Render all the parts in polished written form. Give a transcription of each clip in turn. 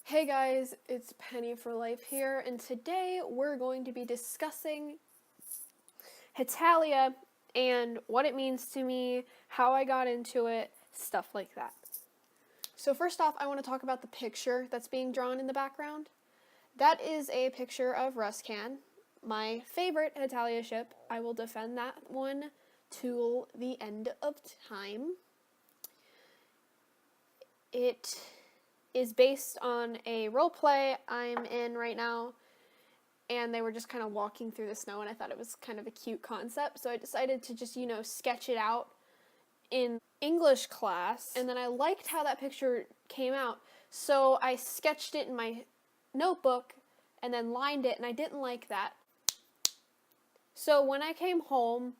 Hey guys, it's Penny for Life here, and today we're going to be discussing Hetalia and what it means to me, how I got into it, stuff like that. So first off, I want to talk about the picture that's being drawn in the background. That is a picture of RusCan, my favorite Hetalia ship. I will defend that one till the end of time. It is based on a roleplay I'm in right now, and they were just kind of walking through the snow, and I thought it was kind of a cute concept, so I decided to just, sketch it out in English class, and then I liked how that picture came out, so I sketched it in my notebook, and then lined it, and I didn't like that. So when I came home,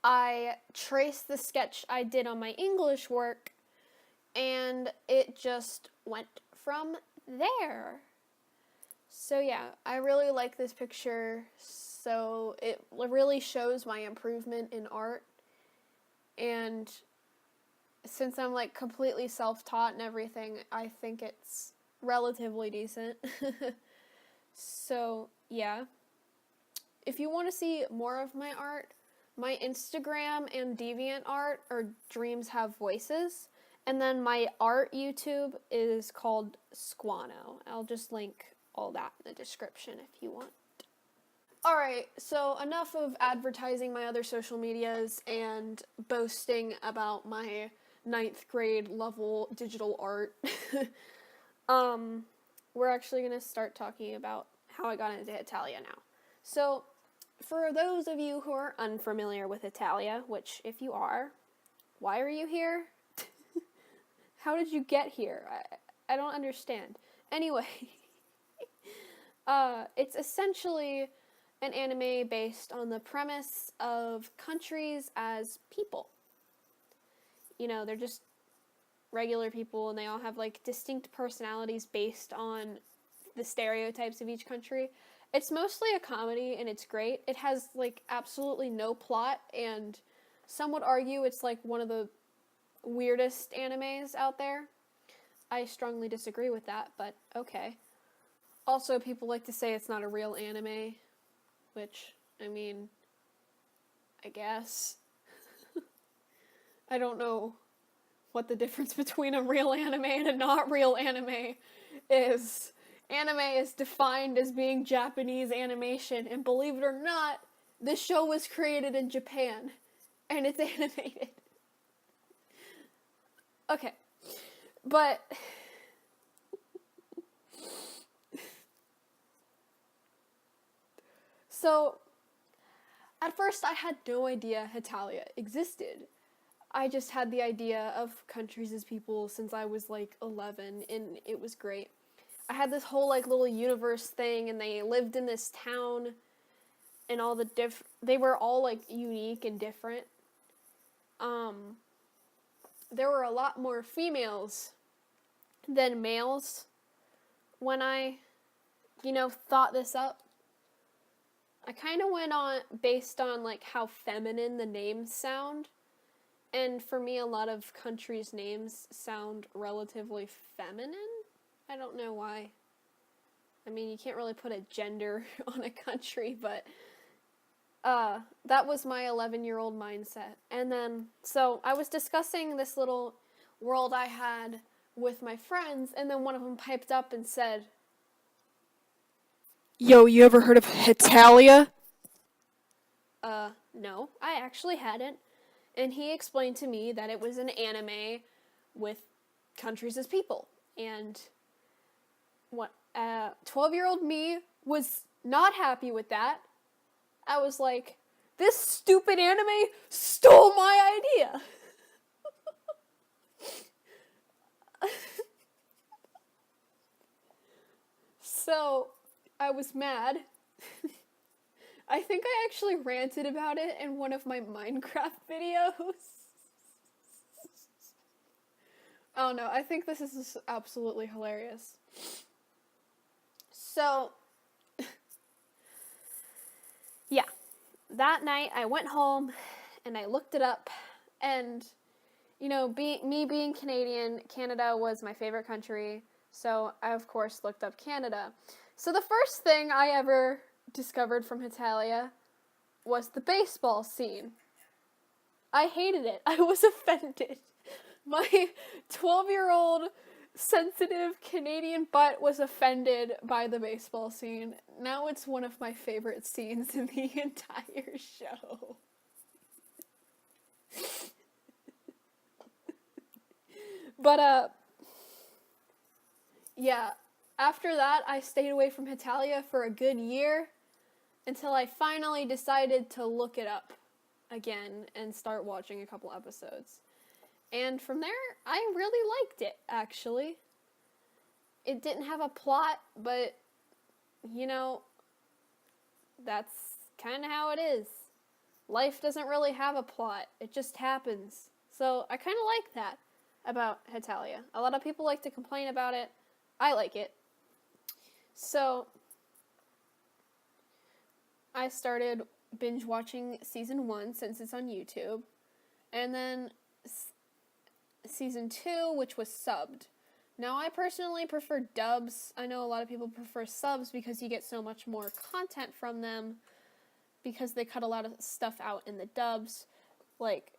I traced the sketch I did on my English work, and it just went from there. So yeah, I really like this picture, so it really shows my improvement in art, and since I'm like completely self-taught and everything, I think it's relatively decent. So yeah, if you want to see more of my art, my Instagram and DeviantArt are Dreams Have Voices. And then my art YouTube is called Squano. I'll just link all that in the description if you want. Alright, so enough of advertising my other social medias and boasting about my 9th grade level digital art. We're actually going to start talking about how I got into Hetalia now. So, for those of you who are unfamiliar with Hetalia, which if you are, why are you here? How did you get here? I don't understand. Anyway, it's essentially an anime based on the premise of countries as people. They're just regular people, and they all have like distinct personalities based on the stereotypes of each country. It's mostly a comedy, and it's great. It has like absolutely no plot, and some would argue it's like one of the weirdest animes out there. I strongly disagree with that, but okay. Also, people like to say it's not a real anime, which, I guess. I don't know what the difference between a real anime and a not real anime is. Anime is defined as being Japanese animation, and believe it or not, this show was created in Japan, and it's animated. Okay, but so at first I had no idea Hetalia existed. I just had the idea of countries as people since I was like 11, and it was great. I had this whole like little universe thing, and they lived in this town, and all the they were all like unique and different. There were a lot more females than males when I, thought this up. I kind of went on based on like how feminine the names sound. And for me, a lot of countries' names sound relatively feminine. I don't know why. You can't really put a gender on a country, but that was my 11-year-old mindset. And then, so I was discussing this little world I had with my friends, and then one of them piped up and said, "Yo, you ever heard of Hetalia?" No, I actually hadn't. And he explained to me that it was an anime with countries as people. And 12-year-old me was not happy with that. I was like, this stupid anime stole my idea. So, I was mad. I think I actually ranted about it in one of my Minecraft videos. Oh no, I think this is absolutely hilarious. So, yeah, that night I went home and I looked it up, and me being Canadian, Canada was my favorite country, so I, of course, looked up Canada. So the first thing I ever discovered from Hetalia was the baseball scene. I hated it. I was offended. My 12-year-old sensitive Canadian butt was offended by the baseball scene. Now it's one of my favorite scenes in the entire show. But, yeah, after that, I stayed away from Hetalia for a good year until I finally decided to look it up again and start watching a couple episodes. And from there, I really liked it, actually. It didn't have a plot, but, that's kind of how it is. Life doesn't really have a plot. It just happens. So I kind of like that about Hetalia. A lot of people like to complain about it. I like it. So I started binge watching season 1 since it's on YouTube. And then season 2, which was subbed. Now, I personally prefer dubs. I know a lot of people prefer subs because you get so much more content from them because they cut a lot of stuff out in the dubs, like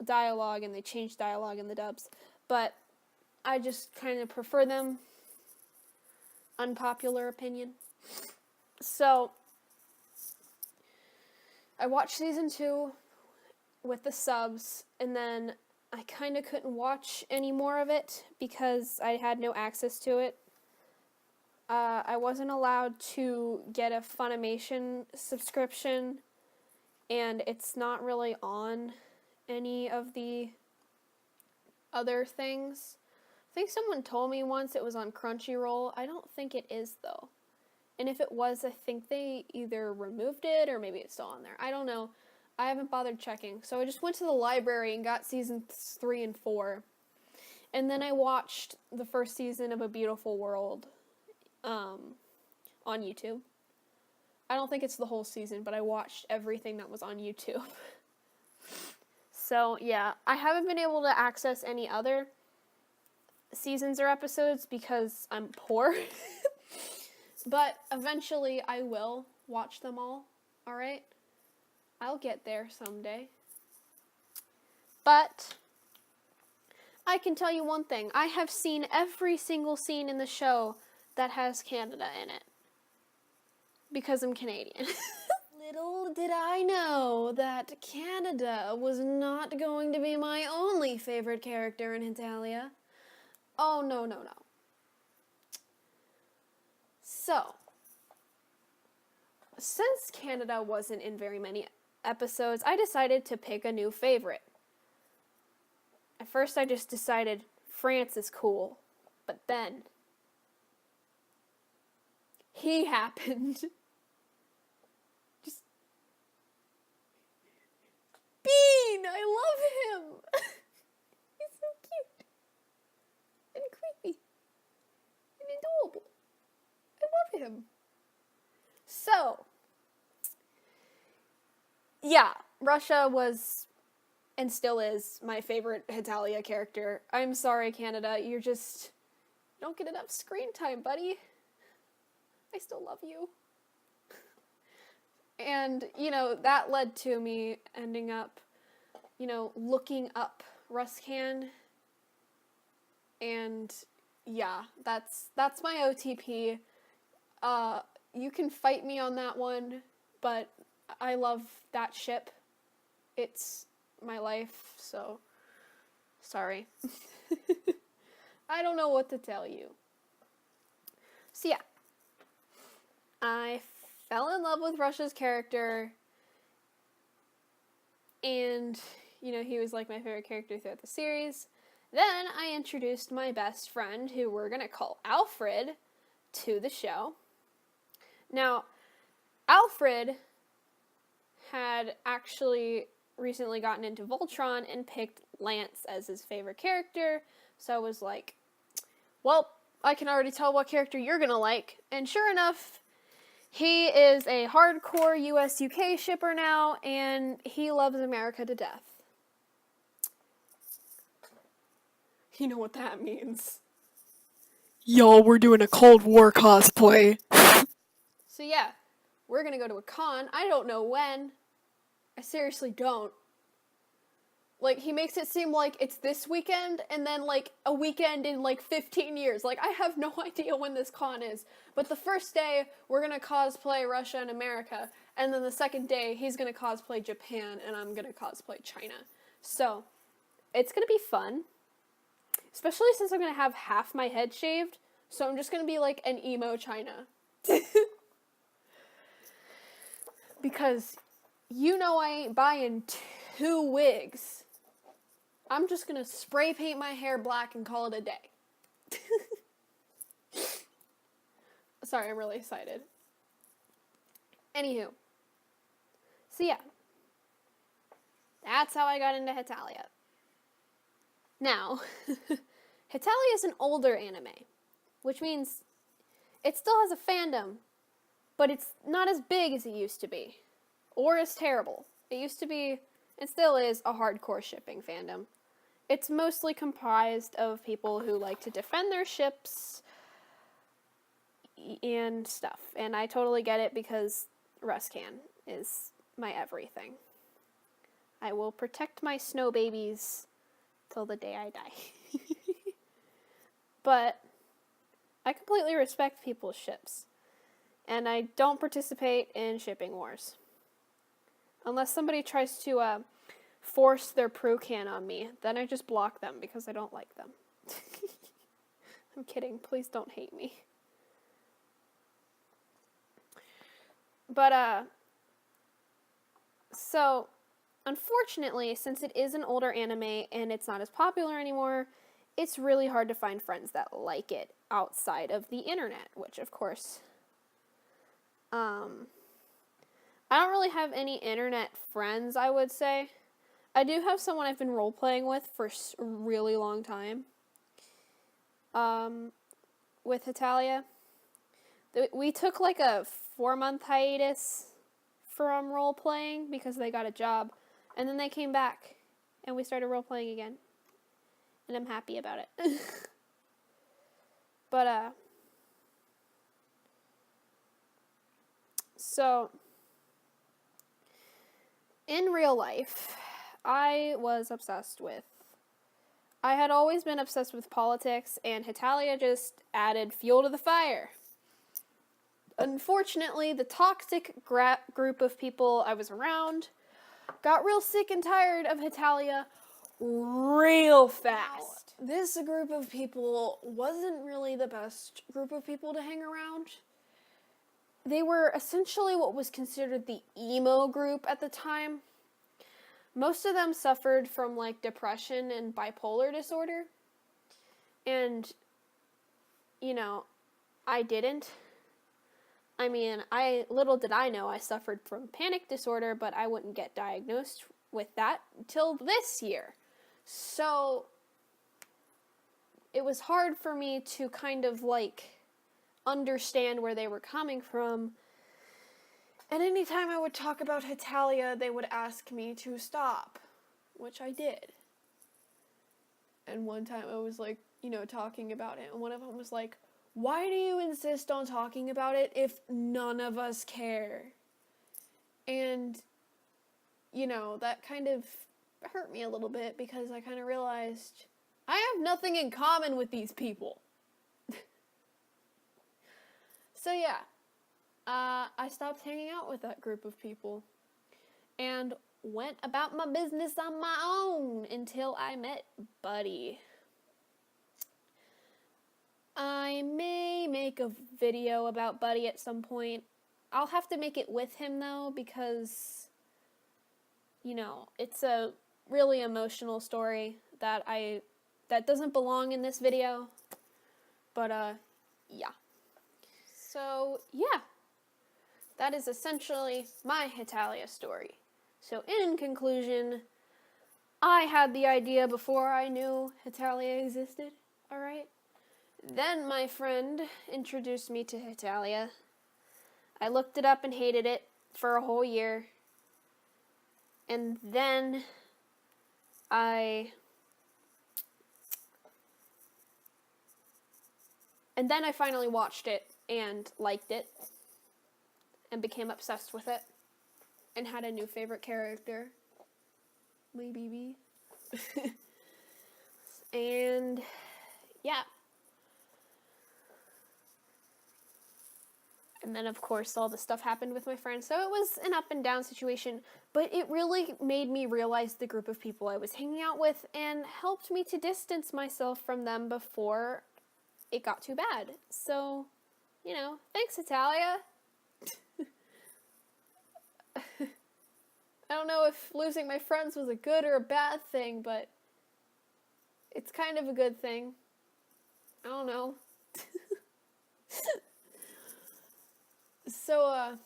dialogue, and they change dialogue in the dubs. But I just kind of prefer them. Unpopular opinion. So I watched season 2 with the subs, and then I kind of couldn't watch any more of it because I had no access to it. I wasn't allowed to get a Funimation subscription, and it's not really on any of the other things. I think someone told me once it was on Crunchyroll. I don't think it is, though. And if it was, I think they either removed it or maybe it's still on there. I don't know. I haven't bothered checking. So I just went to the library and got seasons 3 and 4. And then I watched the first season of A Beautiful World on YouTube. I don't think it's the whole season, but I watched everything that was on YouTube. So, yeah, I haven't been able to access any other seasons or episodes because I'm poor. But eventually I will watch them all, alright? I'll get there someday. But I can tell you one thing. I have seen every single scene in the show that has Canada in it. Because I'm Canadian. Little did I know that Canada was not going to be my only favorite character in Hetalia. Oh, no. So, since Canada wasn't in very many episodes, I decided to pick a new favorite. At first, I just decided France is cool, but then he happened. Just Bean! I love him! He's so cute and creepy and adorable. I love him. So, yeah, Russia was and still is my favorite Hetalia character. I'm sorry, Canada, you don't get enough screen time, buddy. I still love you. And, that led to me ending up, looking up RusCan. And, yeah, that's my OTP. You can fight me on that one, but I love that ship. It's my life, so sorry. I don't know what to tell you. So yeah, I fell in love with Russia's character, and, he was like my favorite character throughout the series. Then I introduced my best friend, who we're gonna call Alfred, to the show. Now, Alfred had actually recently gotten into Voltron and picked Lance as his favorite character, so I was like, well, I can already tell what character you're gonna like, and sure enough, he is a hardcore US-UK shipper now, and he loves America to death. You know what that means. Y'all, we're doing a Cold War cosplay. So yeah, we're gonna go to a con. I don't know when. I seriously don't. Like, he makes it seem like it's this weekend, and then, like, a weekend in, like, 15 years. Like, I have no idea when this con is. But the first day, we're gonna cosplay Russia and America. And then the second day, he's gonna cosplay Japan, and I'm gonna cosplay China. So, it's gonna be fun. Especially since I'm gonna have half my head shaved. So I'm just gonna be, like, an emo China. Because, you know I ain't buying 2 wigs. I'm just gonna spray paint my hair black and call it a day. Sorry, I'm really excited. Anywho. So yeah. That's how I got into Hetalia. Now, Hetalia is an older anime, which means it still has a fandom, but it's not as big as it used to be. Or as terrible. It used to be, and still is, a hardcore shipping fandom. It's mostly comprised of people who like to defend their ships and stuff. And I totally get it because RusCan is my everything. I will protect my snow babies till the day I die. But I completely respect people's ships. And I don't participate in shipping wars. Unless somebody tries to force their pro-can on me, then I just block them because I don't like them. I'm kidding. Please don't hate me. But, so, unfortunately, since it is an older anime and it's not as popular anymore, it's really hard to find friends that like it outside of the internet, which, of course, I don't really have any internet friends, I would say. I do have someone I've been role-playing with for a really long time. With Hetalia. We took like a 4-month hiatus from role-playing because they got a job. And then they came back and we started role-playing again. And I'm happy about it. But, so, in real life, I had always been obsessed with politics, and Hetalia just added fuel to the fire. Unfortunately, the toxic group of people I was around got real sick and tired of Hetalia real fast. Now, this group of people wasn't really the best group of people to hang around. They were essentially what was considered the emo group at the time. Most of them suffered from, like, depression and bipolar disorder. And, you know, I didn't. I mean, little did I know I suffered from panic disorder, but I wouldn't get diagnosed with that until this year. So, it was hard for me to kind of, like, understand where they were coming from. And anytime I would talk about Hetalia, they would ask me to stop, which I did. And one time I was, like, you know, talking about it, and one of them was like, "Why do you insist on talking about it if none of us care?" And, you know, that kind of hurt me a little bit because I kind of realized I have nothing in common with these people. So yeah, I stopped hanging out with that group of people and went about my business on my own until I met Buddy. I may make a video about Buddy at some point. I'll have to make it with him though because, you know, it's a really emotional story that doesn't belong in this video. But yeah. So yeah. That is essentially my Hetalia story. So in conclusion, I had the idea before I knew Hetalia existed, alright? Then my friend introduced me to Hetalia. I looked it up and hated it for a whole year. And then I And then I finally watched it and liked it and became obsessed with it and had a new favorite character, my BB. And yeah. And then, of course, all the stuff happened with my friends. So it was an up and down situation, but it really made me realize the group of people I was hanging out with and helped me to distance myself from them before it got too bad. So, you know, thanks, Hetalia. I don't know if losing my friends was a good or a bad thing, but it's kind of a good thing. I don't know. So,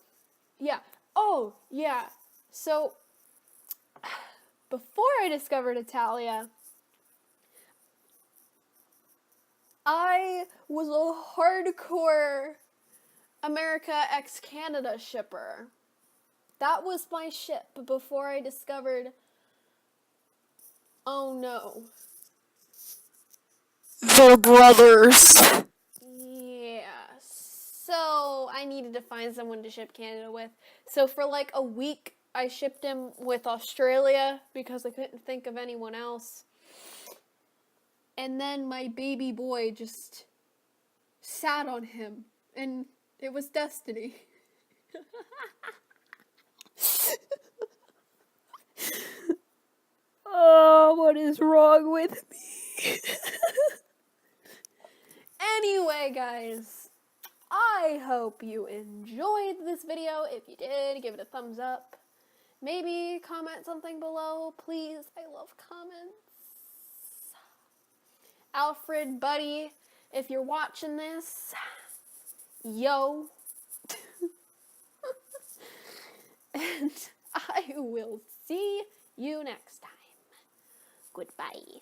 yeah. Oh, yeah. So, before I discovered Hetalia, I was a hardcore America x Canada shipper. That was my ship before I discovered, oh no. They're brothers. Yeah. So I needed to find someone to ship Canada with. So for like a week, I shipped him with Australia because I couldn't think of anyone else. And then my baby boy just sat on him, and it was destiny. Oh, what is wrong with me? Anyway, guys, I hope you enjoyed this video. If you did, give it a thumbs up. Maybe comment something below, please. I love comments. Alfred, buddy, if you're watching this, yo. And I will see you next time. Goodbye.